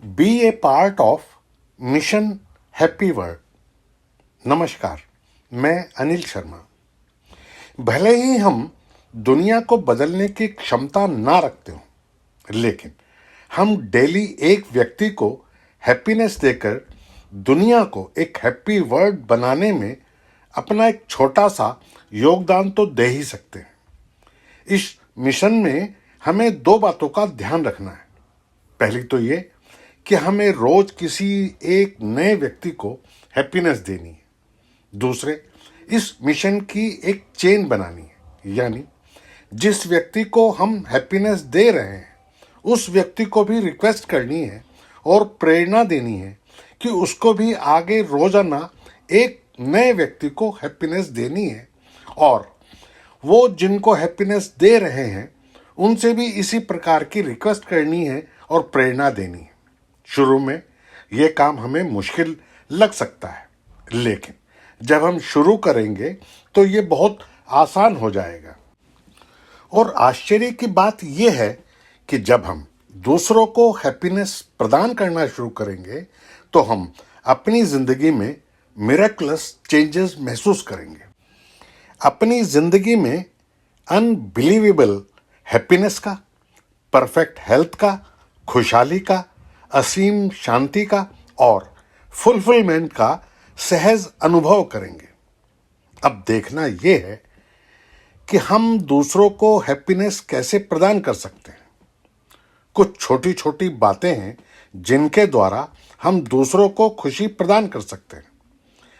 Be a part of mission happy world. नमस्कार, मैं अनिल शर्मा। भले ही हम दुनिया को बदलने की क्षमता ना रखते हों, लेकिन हम डेली एक व्यक्ति को हैप्पीनेस देकर दुनिया को एक हैप्पी वर्ल्ड बनाने में अपना एक छोटा सा योगदान तो दे ही सकते हैं। इस मिशन में हमें दो बातों का ध्यान रखना है। पहली तो ये कि हमें रोज किसी एक नए व्यक्ति को हैप्पीनेस देनी है। दूसरे, इस मिशन की एक चेन बनानी है, यानी जिस व्यक्ति को हम हैप्पीनेस दे रहे हैं उस व्यक्ति को भी रिक्वेस्ट करनी है और प्रेरणा देनी है कि उसको भी आगे रोजाना एक नए व्यक्ति को हैप्पीनेस देनी है, और वो जिनको हैप्पीनेस दे रहे हैं उनसे भी इसी प्रकार की रिक्वेस्ट करनी है और प्रेरणा देनी है। शुरू में ये काम हमें मुश्किल लग सकता है, लेकिन जब हम शुरू करेंगे तो ये बहुत आसान हो जाएगा। और आश्चर्य की बात यह है कि जब हम दूसरों को हैप्पीनेस प्रदान करना शुरू करेंगे तो हम अपनी जिंदगी में मिरेकलस चेंजेस महसूस करेंगे। अपनी जिंदगी में अनबिलीवेबल हैप्पीनेस का, परफेक्ट हेल्थ का, खुशहाली का, असीम शांति का और फुलफिलमेंट का सहज अनुभव करेंगे। अब देखना यह है कि हम दूसरों को हैप्पीनेस कैसे प्रदान कर सकते हैं। कुछ छोटी छोटी बातें हैं जिनके द्वारा हम दूसरों को खुशी प्रदान कर सकते हैं।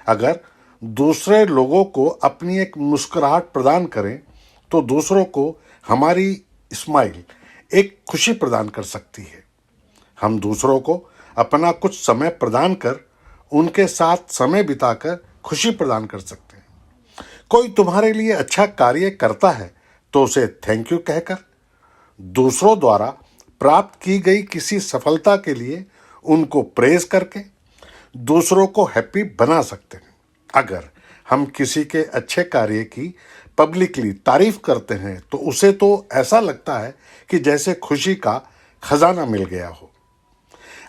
अगर दूसरे लोगों को अपनी एक मुस्कुराहट प्रदान करें तो दूसरों को हमारी स्माइल एक खुशी प्रदान कर सकती है। हम दूसरों को अपना कुछ समय प्रदान कर उनके साथ समय बिताकर खुशी प्रदान कर सकते हैं। कोई तुम्हारे लिए अच्छा कार्य करता है तो उसे थैंक यू कहकर, दूसरों द्वारा प्राप्त की गई किसी सफलता के लिए उनको प्रेज करके दूसरों को हैप्पी बना सकते हैं। अगर हम किसी के अच्छे कार्य की पब्लिकली तारीफ करते हैं तो उसे तो ऐसा लगता है कि जैसे खुशी का खजाना मिल गया हो।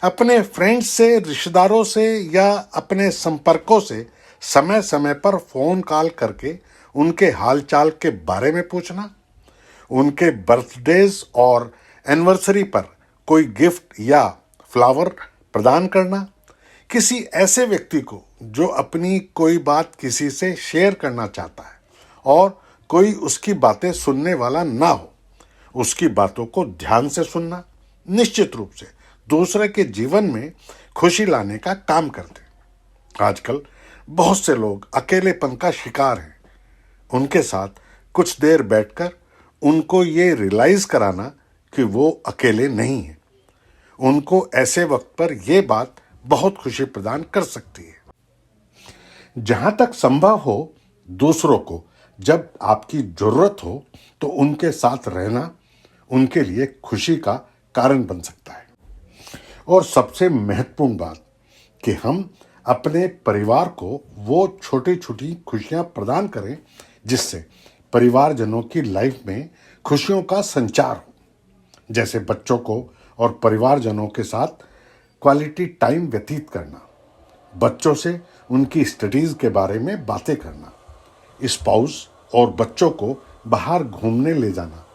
अपने फ्रेंड्स से, रिश्तेदारों से या अपने संपर्कों से समय समय पर फोन कॉल करके उनके हालचाल के बारे में पूछना, उनके बर्थडेज और एनिवर्सरी पर कोई गिफ्ट या फ्लावर प्रदान करना, किसी ऐसे व्यक्ति को जो अपनी कोई बात किसी से शेयर करना चाहता है और कोई उसकी बातें सुनने वाला ना हो, उसकी बातों को ध्यान से सुनना निश्चित रूप से दूसरे के जीवन में खुशी लाने का काम करते हैं। आजकल बहुत से लोग अकेलेपन का शिकार हैं। उनके साथ कुछ देर बैठकर उनको ये रियलाइज कराना कि वो अकेले नहीं हैं, उनको ऐसे वक्त पर यह बात बहुत खुशी प्रदान कर सकती है। जहां तक संभव हो, दूसरों को जब आपकी जरूरत हो तो उनके साथ रहना उनके लिए खुशी का कारण बन सकता है। और सबसे महत्वपूर्ण बात कि हम अपने परिवार को वो छोटी छोटी खुशियां प्रदान करें जिससे परिवारजनों की लाइफ में खुशियों का संचार हो। जैसे बच्चों को और परिवारजनों के साथ क्वालिटी टाइम व्यतीत करना, बच्चों से उनकी स्टडीज के बारे में बातें करना, स्पाउस और बच्चों को बाहर घूमने ले जाना,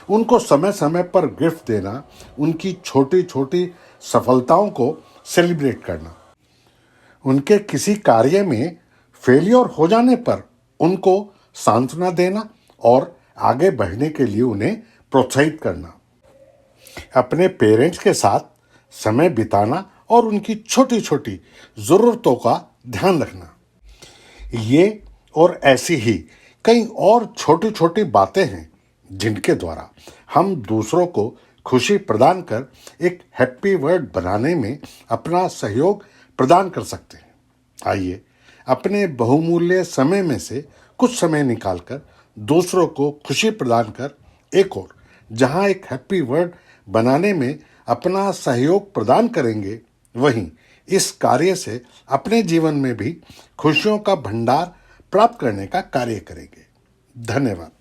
उनको समय समय पर गिफ्ट देना, उनकी छोटी छोटी सफलताओं को सेलिब्रेट करना, उनके किसी कार्य में फेलियर हो जाने पर उनको सांत्वना देना और आगे बढ़ने के लिए उन्हें प्रोत्साहित करना, अपने पेरेंट्स के साथ समय बिताना और उनकी छोटी छोटी जरूरतों का ध्यान रखना। ये और ऐसी ही कई और छोटी छोटी बातें हैं जिनके द्वारा हम दूसरों को खुशी प्रदान कर एक हैप्पी वर्ल्ड बनाने में अपना सहयोग प्रदान कर सकते हैं। आइए अपने बहुमूल्य समय में से कुछ समय निकालकर दूसरों को खुशी प्रदान कर एक और जहां एक हैप्पी वर्ल्ड बनाने में अपना सहयोग प्रदान करेंगे, वहीं इस कार्य से अपने जीवन में भी खुशियों का भंडार प्राप्त करने का कार्य करेंगे। धन्यवाद।